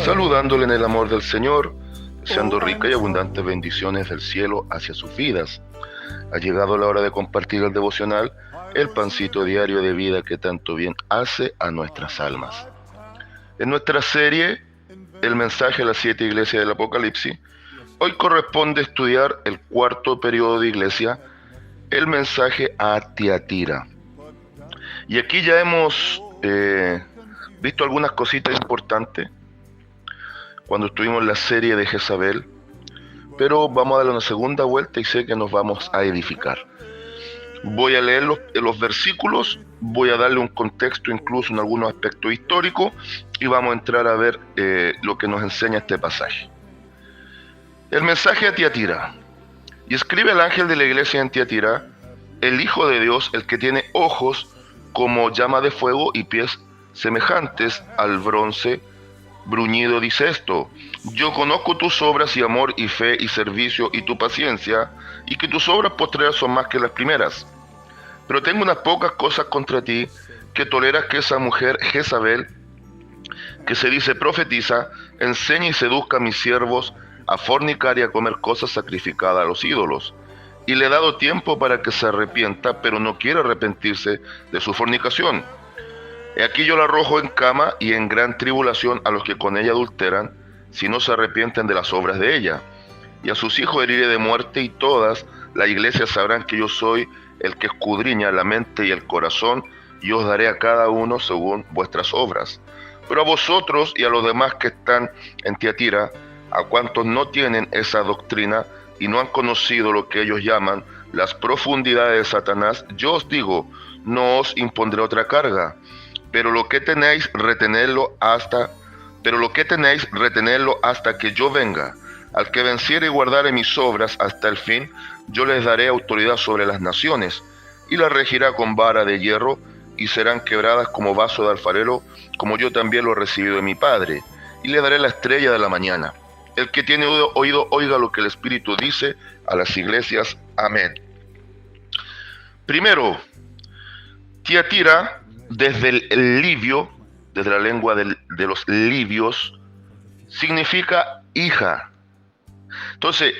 Saludándole en el amor del Señor, deseando ricas y abundantes bendiciones del cielo hacia sus vidas. Ha llegado la hora de compartir el devocional, el pancito diario de vida que tanto bien hace a nuestras almas. En nuestra serie, el mensaje a las 7 iglesias del Apocalipsis, hoy corresponde estudiar el cuarto periodo de iglesia, el mensaje a Tiatira. Y aquí ya hemos visto algunas cositas importantes cuando estuvimos en la serie de Jezabel, pero vamos a darle una segunda vuelta y sé que nos vamos a edificar. Voy a leer los versículos, voy a darle un contexto incluso en algunos aspectos históricos y vamos a entrar a ver lo que nos enseña este pasaje. El mensaje a Tiatira. Y escribe el ángel de la iglesia en Tiatira, el Hijo de Dios, el que tiene ojos como llama de fuego y pies semejantes al bronce bruñido, dice esto: yo conozco tus obras y amor y fe y servicio y tu paciencia, y que tus obras postreras son más que las primeras. Pero tengo unas pocas cosas contra ti, que toleras que esa mujer Jezabel, que se dice profetiza, enseñe y seduzca a mis siervos a fornicar y a comer cosas sacrificadas a los ídolos. Y le he dado tiempo para que se arrepienta, pero no quiere arrepentirse de su fornicación. He aquí yo la arrojo en cama y en gran tribulación a los que con ella adulteran, si no se arrepienten de las obras de ella. Y a sus hijos heriré de muerte, y todas la iglesia sabrán que yo soy el que escudriña la mente y el corazón, y os daré a cada uno según vuestras obras. Pero a vosotros y a los demás que están en Tiatira, a cuantos no tienen esa doctrina y no han conocido lo que ellos llaman las profundidades de Satanás, yo os digo, no os impondré otra carga, pero lo que tenéis, retenerlo hasta que yo venga. Al que venciere y guardare mis obras hasta el fin, yo les daré autoridad sobre las naciones, y las regirá con vara de hierro, y serán quebradas como vaso de alfarero, como yo también lo he recibido de mi Padre, y le daré la estrella de la mañana. El que tiene oído, oiga lo que el Espíritu dice a las iglesias. Amén. Primero, Tiatira, desde el libio, desde la lengua de los libios, significa hija. Entonces,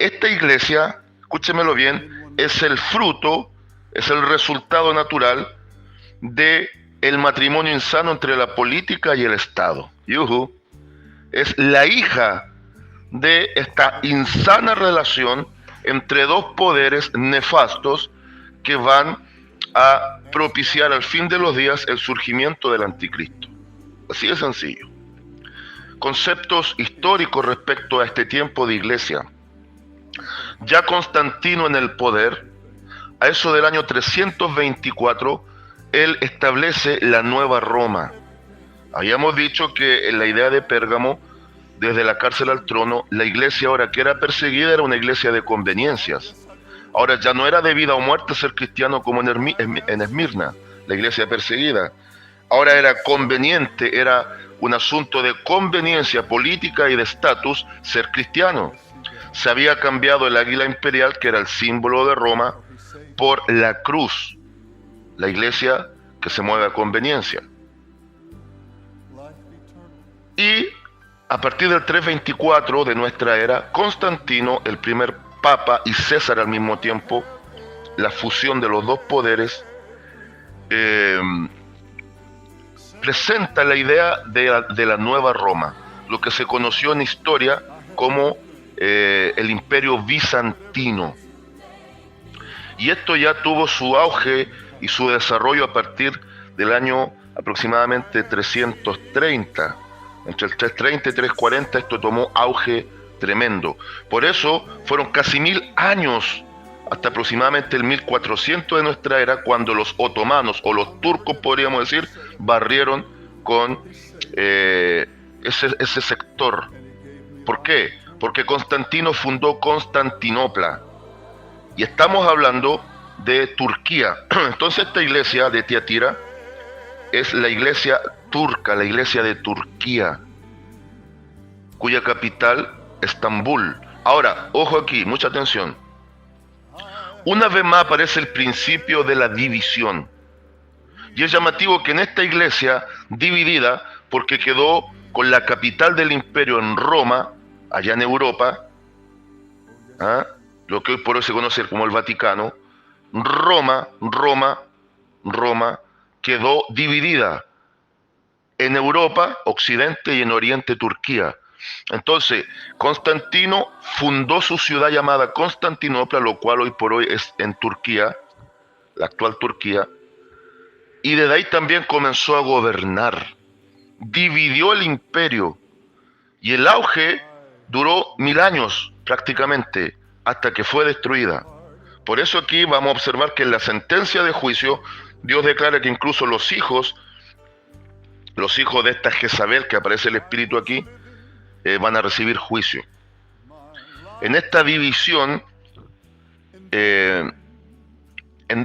esta iglesia, escúchemelo bien, es el fruto, es el resultado natural de el matrimonio insano entre la política y el Estado. Yuhu. Es la hija de esta insana relación entre dos poderes nefastos que van a propiciar al fin de los días el surgimiento del anticristo. Así de sencillo. Conceptos históricos respecto a este tiempo de iglesia. Ya Constantino en el poder, a eso del año 324, él establece la nueva Roma. Habíamos dicho que en la idea de Pérgamo, desde la cárcel al trono, la iglesia ahora que era perseguida era una iglesia de conveniencias. Ahora ya no era de vida o muerte ser cristiano como en Esmirna, la iglesia perseguida. Ahora era conveniente, era un asunto de conveniencia política y de estatus ser cristiano. Se había cambiado el águila imperial, que era el símbolo de Roma, por la cruz, la iglesia que se mueve a conveniencia. Y a partir del 324 de nuestra era, Constantino, el primer papa, y César al mismo tiempo, la fusión de los dos poderes, presenta la idea de la nueva Roma, lo que se conoció en historia como el Imperio Bizantino. Y esto ya tuvo su auge y su desarrollo a partir del año aproximadamente 330. Entre el 330 y 340 esto tomó auge tremendo. Por eso fueron casi 1000 años, hasta aproximadamente el 1400 de nuestra era, cuando los otomanos, o los turcos podríamos decir, barrieron con ese sector. ¿Por qué? Porque Constantino fundó Constantinopla. Y estamos hablando de Turquía. Entonces esta iglesia de Tiatira es la iglesia turca, la iglesia de Turquía, cuya capital, Estambul. Ahora, ojo aquí, mucha atención. Una vez más aparece el principio de la división. Y es llamativo que en esta iglesia dividida, porque quedó con la capital del imperio en Roma, allá en Europa, ¿ah? Lo que hoy por hoy se conoce como el Vaticano, Roma quedó dividida en Europa, Occidente, y en Oriente, Turquía. Entonces, Constantino fundó su ciudad llamada Constantinopla, lo cual hoy por hoy es en Turquía, la actual Turquía, y desde ahí también comenzó a gobernar. Dividió el imperio, y el auge duró 1000 años prácticamente, hasta que fue destruida. Por eso aquí vamos a observar que en la sentencia de juicio, Dios declara que incluso los hijos de esta Jezabel, que aparece el espíritu aquí, van a recibir juicio. En esta división, en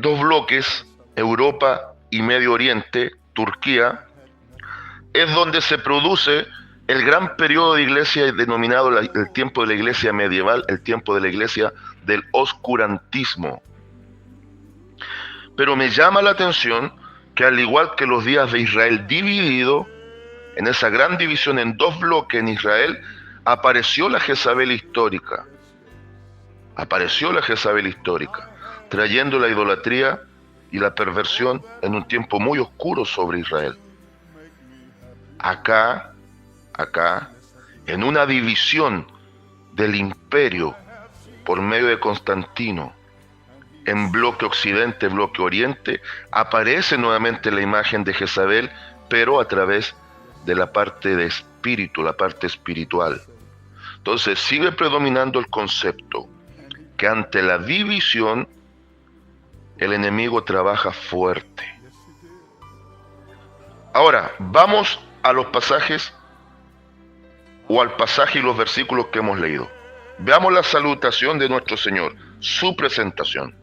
dos bloques, Europa y Medio Oriente, Turquía, es donde se produce el gran periodo de iglesia denominado el tiempo de la iglesia medieval, el tiempo de la iglesia del oscurantismo. Pero me llama la atención que, al igual que los días de Israel dividido, en esa gran división en dos bloques en Israel, apareció la Jezabel histórica. Apareció la Jezabel histórica, trayendo la idolatría y la perversión en un tiempo muy oscuro sobre Israel. Acá, en una división del imperio por medio de Constantino, en bloque occidente, bloque oriente, aparece nuevamente la imagen de Jezabel, pero a través de la parte de espíritu, la parte espiritual. Entonces sigue predominando el concepto que ante la división el enemigo trabaja fuerte. Ahora, vamos a los pasajes, o al pasaje y los versículos que hemos leído. Veamos la salutación de nuestro Señor, su presentación.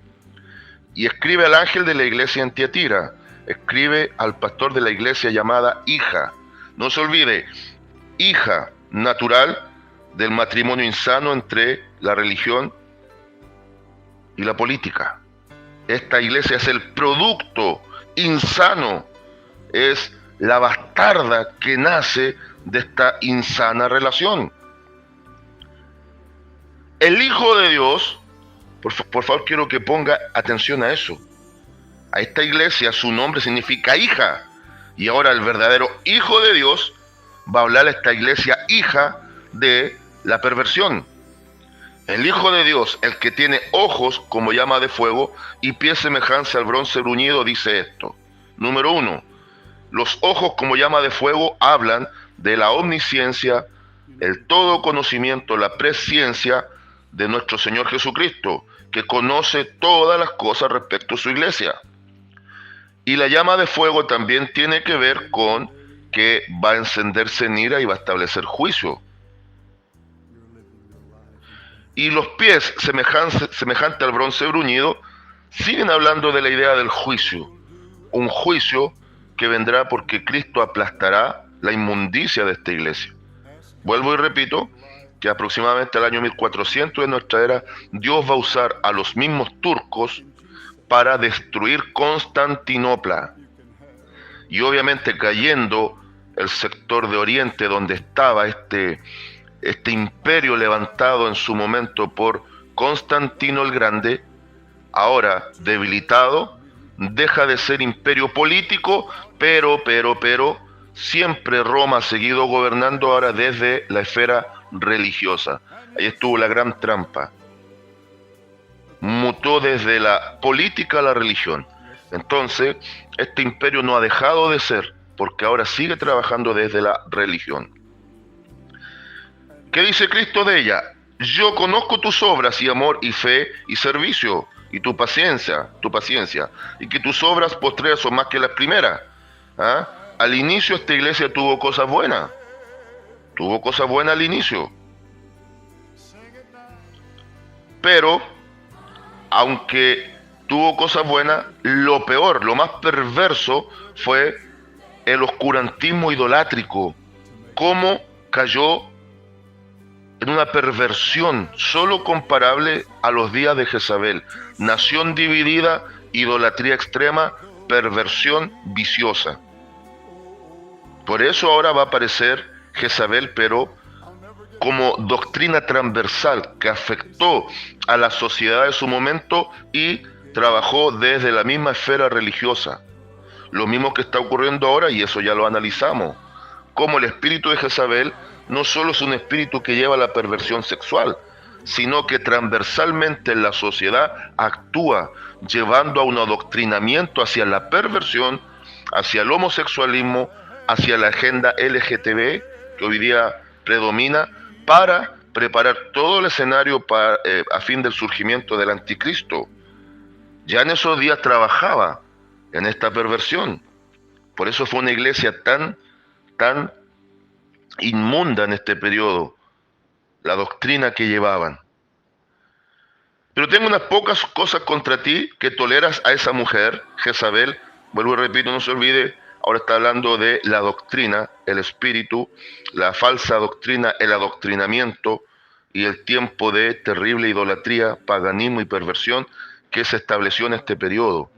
Y escribe al ángel de la iglesia en Tiatira, escribe al pastor de la iglesia llamada Hija. No se olvide, hija natural del matrimonio insano entre la religión y la política. Esta iglesia es el producto insano, es la bastarda que nace de esta insana relación. El Hijo de Dios, por favor quiero que ponga atención a eso. A esta iglesia su nombre significa hija. Y ahora el verdadero Hijo de Dios va a hablar a esta iglesia hija de la perversión. El Hijo de Dios, el que tiene ojos como llama de fuego y pies semejantes al bronce bruñido, dice esto. Número 1. Los ojos como llama de fuego hablan de la omnisciencia, el todo conocimiento, la presciencia de nuestro Señor Jesucristo, que conoce todas las cosas respecto a su iglesia. Y la llama de fuego también tiene que ver con que va a encenderse en ira y va a establecer juicio. Y los pies semejante al bronce bruñido siguen hablando de la idea del juicio. Un juicio que vendrá porque Cristo aplastará la inmundicia de esta iglesia. Vuelvo y repito que aproximadamente al año 1400 de nuestra era, Dios va a usar a los mismos turcos para destruir Constantinopla. Y obviamente, cayendo el sector de Oriente donde estaba este imperio levantado en su momento por Constantino el Grande, ahora debilitado, deja de ser imperio político, pero siempre Roma ha seguido gobernando ahora desde la esfera religiosa. Ahí estuvo la gran trampa. Mutó desde la política a la religión. Entonces, este imperio no ha dejado de ser, porque ahora sigue trabajando desde la religión. ¿Qué dice Cristo de ella? Yo conozco tus obras y amor y fe y servicio y tu paciencia, y que tus obras postreras son más que las primeras. ¿Ah? Al inicio esta iglesia tuvo cosas buenas al inicio, pero aunque tuvo cosas buenas, lo peor, lo más perverso fue el oscurantismo idolátrico. Cómo cayó en una perversión solo comparable a los días de Jezabel. Nación dividida, idolatría extrema, perversión viciosa. Por eso ahora va a aparecer Jezabel, pero como doctrina transversal que afectó a la sociedad de su momento y trabajó desde la misma esfera religiosa. Lo mismo que está ocurriendo ahora, y eso ya lo analizamos, como el espíritu de Jezabel no solo es un espíritu que lleva a la perversión sexual, sino que transversalmente en la sociedad actúa llevando a un adoctrinamiento hacia la perversión, hacia el homosexualismo, hacia la agenda LGTB que hoy día predomina, para preparar todo el escenario a fin del surgimiento del anticristo. Ya en esos días trabajaba en esta perversión. Por eso fue una iglesia tan inmunda en este periodo, la doctrina que llevaban. Pero tengo unas pocas cosas contra ti, que toleras a esa mujer, Jezabel. Vuelvo y repito, no se olvide, ahora está hablando de la doctrina, el espíritu, la falsa doctrina, el adoctrinamiento y el tiempo de terrible idolatría, paganismo y perversión que se estableció en este periodo.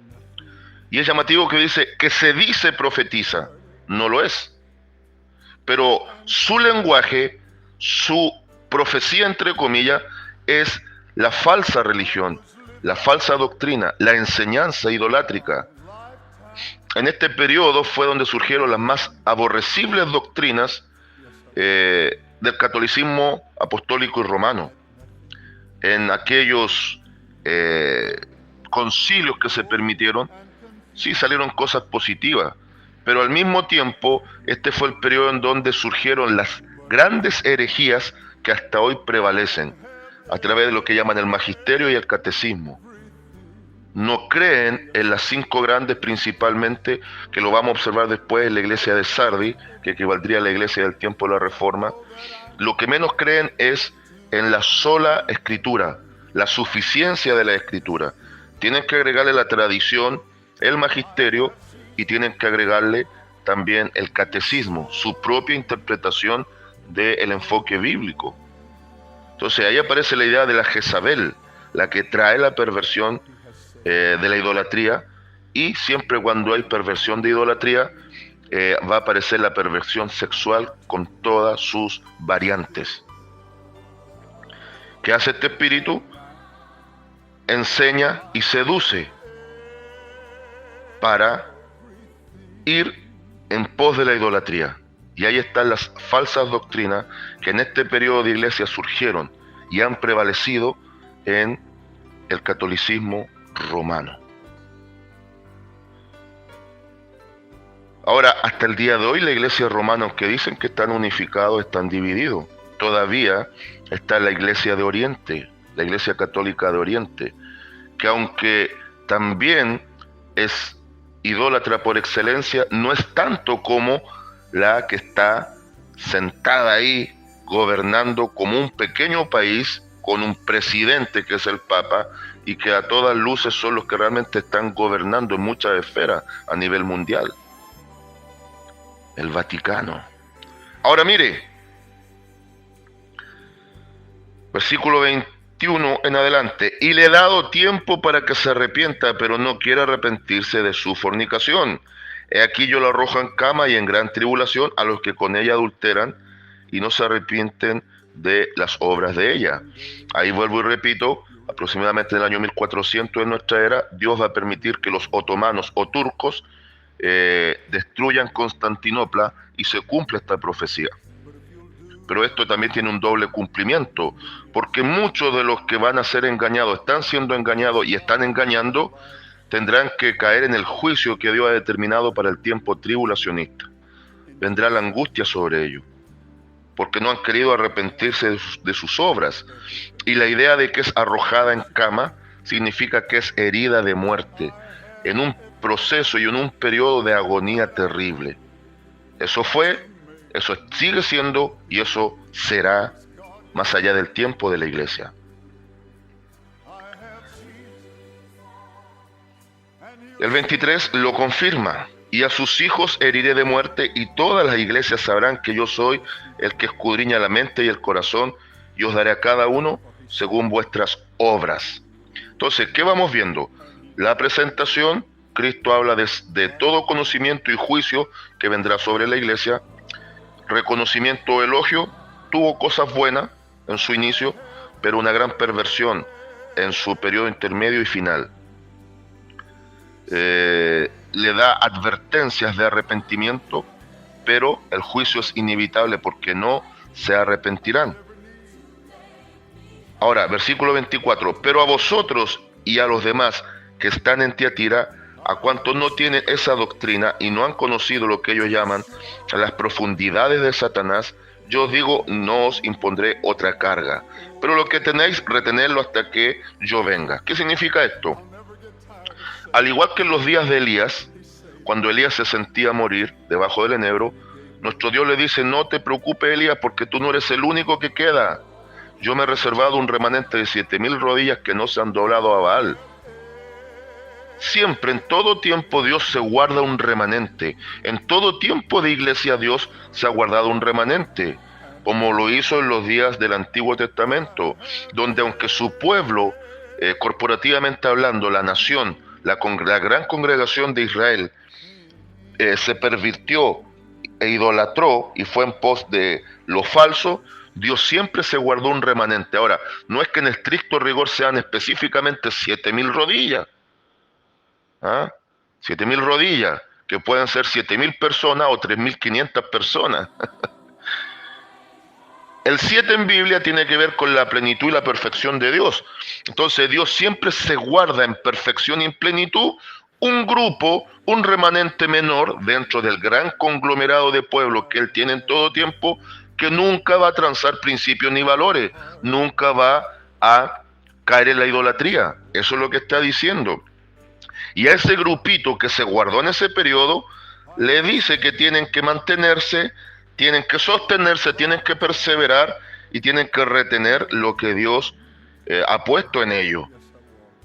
Y es llamativo que dice que se dice profetiza, no lo es. Pero su lenguaje, su profecía entre comillas, es la falsa religión, la falsa doctrina, la enseñanza idolátrica. En este periodo fue donde surgieron las más aborrecibles doctrinas del catolicismo apostólico y romano. En aquellos concilios que se permitieron, sí salieron cosas positivas, pero al mismo tiempo este fue el periodo en donde surgieron las grandes herejías que hasta hoy prevalecen, a través de lo que llaman el magisterio y el catecismo. No creen en las 5 grandes, principalmente, que lo vamos a observar después en la iglesia de Sardis, que equivaldría a la iglesia del tiempo de la Reforma. Lo que menos creen es en la sola escritura, la suficiencia de la escritura. Tienen que agregarle la tradición, el magisterio, y tienen que agregarle también el catecismo, su propia interpretación del enfoque bíblico. Entonces ahí aparece la idea de la Jezabel, la que trae la perversión de la idolatría, y siempre cuando hay perversión de idolatría va a aparecer la perversión sexual con todas sus variantes. ¿Qué hace este espíritu? Enseña y seduce para ir en pos de la idolatría. Y ahí están las falsas doctrinas que en este periodo de iglesia surgieron y han prevalecido en el catolicismo romano. Ahora, hasta el día de hoy, la iglesia romana, aunque dicen que están unificados, están divididos. Todavía está la iglesia de Oriente, la iglesia católica de Oriente, que aunque también es idólatra por excelencia, no es tanto como la que está sentada ahí gobernando como un pequeño país con un presidente que es el Papa, y que a todas luces son los que realmente están gobernando en muchas esferas a nivel mundial. El Vaticano. Ahora mire, versículo 21 en adelante: y le he dado tiempo para que se arrepienta, pero no quiere arrepentirse de su fornicación. He aquí yo lo arrojo en cama y en gran tribulación a los que con ella adulteran y no se arrepienten de las obras de ella. Ahí vuelvo y repito, aproximadamente en el año 1400 de nuestra era, Dios va a permitir que los otomanos o turcos destruyan Constantinopla y se cumple esta profecía. Pero esto también tiene un doble cumplimiento, porque muchos de los que van a ser engañados, están siendo engañados y están engañando, tendrán que caer en el juicio que Dios ha determinado para el tiempo tribulacionista. Vendrá la angustia sobre ellos, porque no han querido arrepentirse de sus obras. Y la idea de que es arrojada en cama significa que es herida de muerte, en un proceso y en un periodo de agonía terrible. Eso fue, eso sigue siendo y eso será más allá del tiempo de la iglesia. El 23 lo confirma: y a sus hijos heriré de muerte, y todas las iglesias sabrán que yo soy el que escudriña la mente y el corazón, y os daré a cada uno según vuestras obras. Entonces, ¿qué vamos viendo? La presentación Cristo habla de todo conocimiento y juicio que vendrá sobre la iglesia. Reconocimiento o elogio, tuvo cosas buenas en su inicio, pero una gran perversión en su periodo intermedio y final. Le da advertencias de arrepentimiento, pero el juicio es inevitable porque no se arrepentirán. Ahora, versículo 24, pero a vosotros y a los demás que están en Tiatira, a cuantos no tienen esa doctrina y no han conocido lo que ellos llaman las profundidades de Satanás, yo os digo, no os impondré otra carga, pero lo que tenéis, retenerlo hasta que yo venga. ¿Qué significa esto? Al igual que en los días de Elías, cuando Elías se sentía morir debajo del enebro, nuestro Dios le dice, no te preocupes, Elías, porque tú no eres el único que queda. Yo me he reservado un remanente de 7,000 rodillas que no se han doblado a Baal. Siempre, en todo tiempo, Dios se guarda un remanente. En todo tiempo de iglesia, Dios se ha guardado un remanente, como lo hizo en los días del Antiguo Testamento, donde aunque su pueblo, corporativamente hablando, la nación, la gran congregación de Israel, se pervirtió e idolatró y fue en pos de lo falso, Dios siempre se guardó un remanente. Ahora, no es que en estricto rigor sean específicamente 7,000 rodillas, 7,000 rodillas, que pueden ser 7,000 personas o 3,500 personas. El 7 en Biblia tiene que ver con la plenitud y la perfección de Dios. Entonces Dios siempre se guarda en perfección y en plenitud un grupo, un remanente menor dentro del gran conglomerado de pueblos que Él tiene en todo tiempo, que nunca va a transar principios ni valores, nunca va a caer en la idolatría. Eso es lo que está diciendo. Y a ese grupito que se guardó en ese periodo, le dice que tienen que mantenerse, tienen que sostenerse, tienen que perseverar y tienen que retener lo que Dios ha puesto en ellos,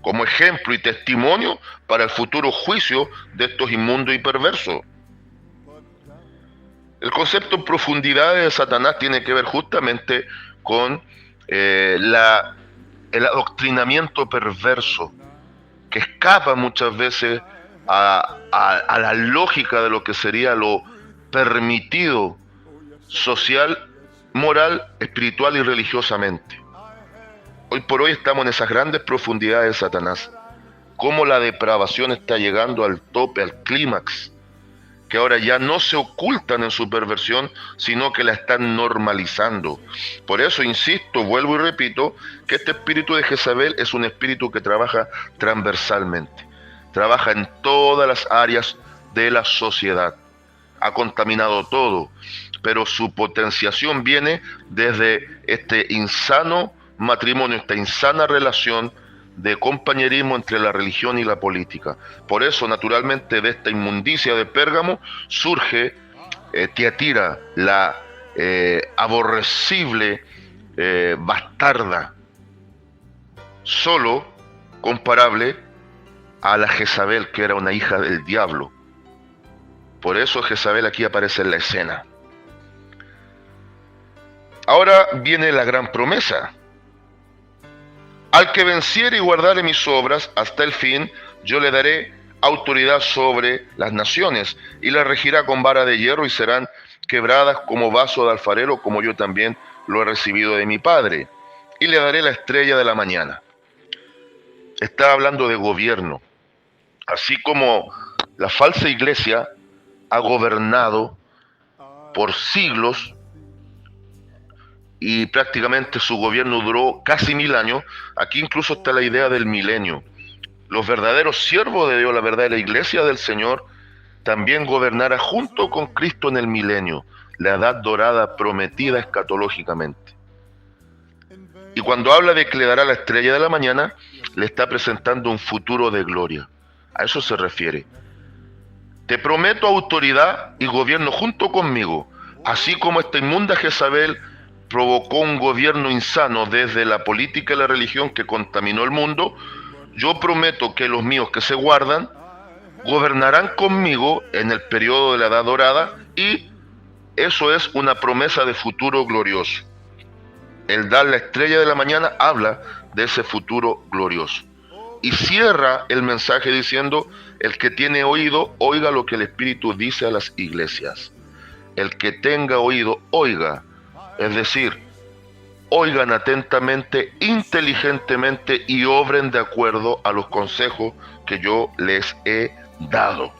como ejemplo y testimonio para el futuro juicio de estos inmundos y perversos. El concepto en profundidad de Satanás tiene que ver justamente con el adoctrinamiento perverso, que escapa muchas veces a la lógica de lo que sería lo permitido social, moral, espiritual y religiosamente. Hoy por hoy estamos en esas grandes profundidades de Satanás. Cómo la depravación está llegando al tope, al clímax, que ahora ya no se ocultan en su perversión, sino que la están normalizando. Por eso insisto, vuelvo y repito, que este espíritu de Jezabel es un espíritu que trabaja transversalmente, trabaja en todas las áreas de la sociedad, ha contaminado todo, pero su potenciación viene desde este insano matrimonio, esta insana relación de compañerismo entre la religión y la política. Por eso, naturalmente, de esta inmundicia de Pérgamo surge Tiatira, la aborrecible bastarda, solo comparable a la Jezabel, que era una hija del diablo. Por eso Jezabel aquí aparece en la escena. Ahora viene la gran promesa. Al que venciere y guardare mis obras hasta el fin, yo le daré autoridad sobre las naciones, y las regirá con vara de hierro, y serán quebradas como vaso de alfarero, como yo también lo he recibido de mi Padre. Y le daré la estrella de la mañana. Está hablando de gobierno. Así como la falsa iglesia ha gobernado por siglos, y prácticamente su gobierno duró casi 1000 años, aquí incluso está la idea del milenio. Los verdaderos siervos de Dios, la verdadera iglesia del Señor, también gobernará junto con Cristo en el milenio, la edad dorada prometida escatológicamente. Y cuando habla de que le dará la estrella de la mañana, le está presentando un futuro de gloria. A eso se refiere. Te prometo autoridad y gobierno junto conmigo, así como esta inmunda Jezabel provocó un gobierno insano desde la política y la religión que contaminó el mundo. Yo prometo que los míos que se guardan gobernarán conmigo en el periodo de la edad dorada, y eso es una promesa de futuro glorioso. El dar la estrella de la mañana habla de ese futuro glorioso. y cierra el mensaje diciendo: el que tiene oído, oiga lo que el Espíritu dice a las iglesias. El que tenga oído, oiga. Es decir, oigan atentamente, inteligentemente y obren de acuerdo a los consejos que yo les he dado.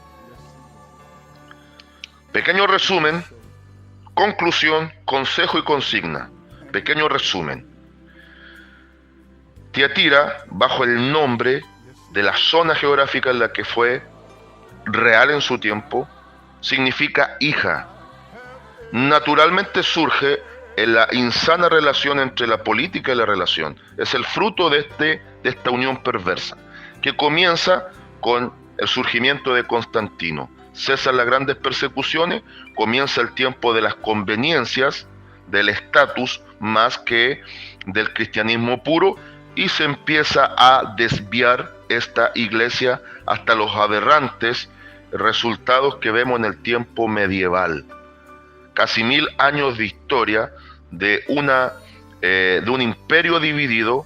Pequeño resumen, conclusión, consejo y consigna. Pequeño resumen. Tiatira, bajo el nombre de la zona geográfica en la que fue real en su tiempo, significa hija. Naturalmente surge en la insana relación entre la política y la relación. Es el fruto de esta unión perversa, que comienza con el surgimiento de Constantino. Cesan las grandes persecuciones, comienza el tiempo de las conveniencias, del estatus más que del cristianismo puro, y se empieza a desviar esta iglesia hasta los aberrantes resultados que vemos en el tiempo medieval. Casi 1000 años de historia de un imperio dividido,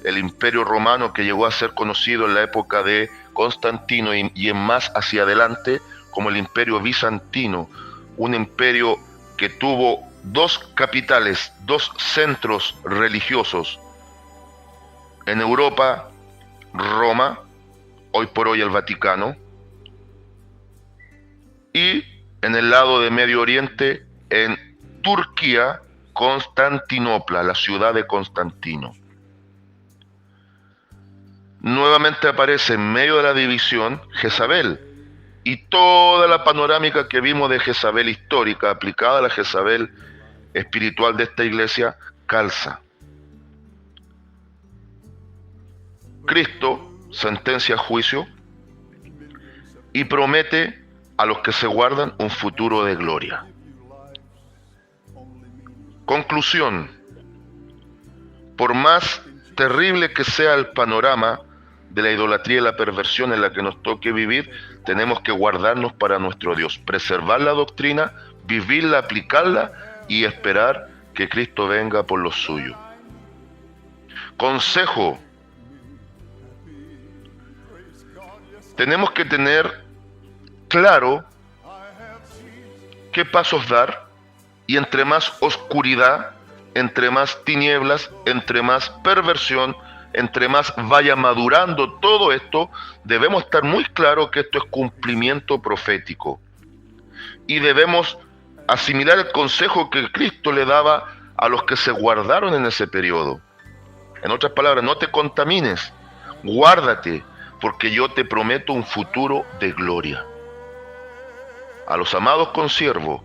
el imperio romano, que llegó a ser conocido en la época de Constantino y en más hacia adelante como el imperio bizantino, un imperio que tuvo 2 capitales, 2 centros religiosos. En Europa, Roma, hoy por hoy el Vaticano, y en el lado de Medio Oriente, en Turquía, Constantinopla, la ciudad de Constantino. Nuevamente aparece en medio de la división Jezabel, y toda la panorámica que vimos de Jezabel histórica aplicada a la Jezabel espiritual de esta iglesia calza. Cristo sentencia juicio y promete a los que se guardan un futuro de gloria. Conclusión: por más terrible que sea el panorama de la idolatría y la perversión en la que nos toque vivir, tenemos que guardarnos para nuestro Dios, preservar la doctrina, vivirla, aplicarla y esperar que Cristo venga por los suyos. Consejo: tenemos que tener claro qué pasos dar, y entre más oscuridad, entre más tinieblas, entre más perversión, entre más vaya madurando todo esto, debemos estar muy claros que esto es cumplimiento profético. Y debemos asimilar el consejo que Cristo le daba a los que se guardaron en ese periodo. En otras palabras, no te contamines, guárdate, porque yo te prometo un futuro de gloria. A los amados consiervos,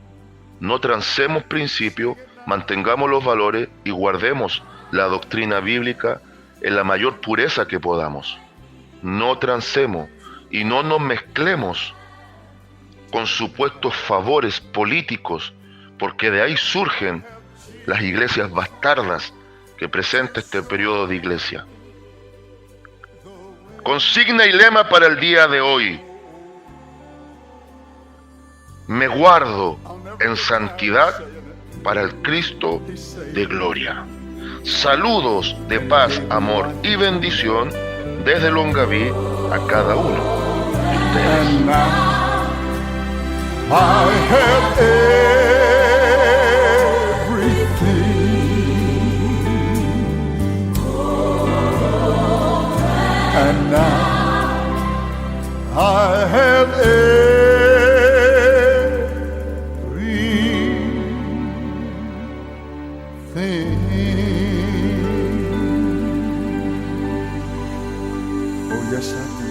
no transemos principios, mantengamos los valores y guardemos la doctrina bíblica en la mayor pureza que podamos. No transemos y no nos mezclemos con supuestos favores políticos, porque de ahí surgen las iglesias bastardas que presenta este periodo de iglesia. Consigna y lema para el día de hoy: me guardo en santidad para el Cristo de gloria. Saludos de paz, amor y bendición desde Longaví a cada uno de ustedes. I have everything, and now I have everything. Oh yes, I do.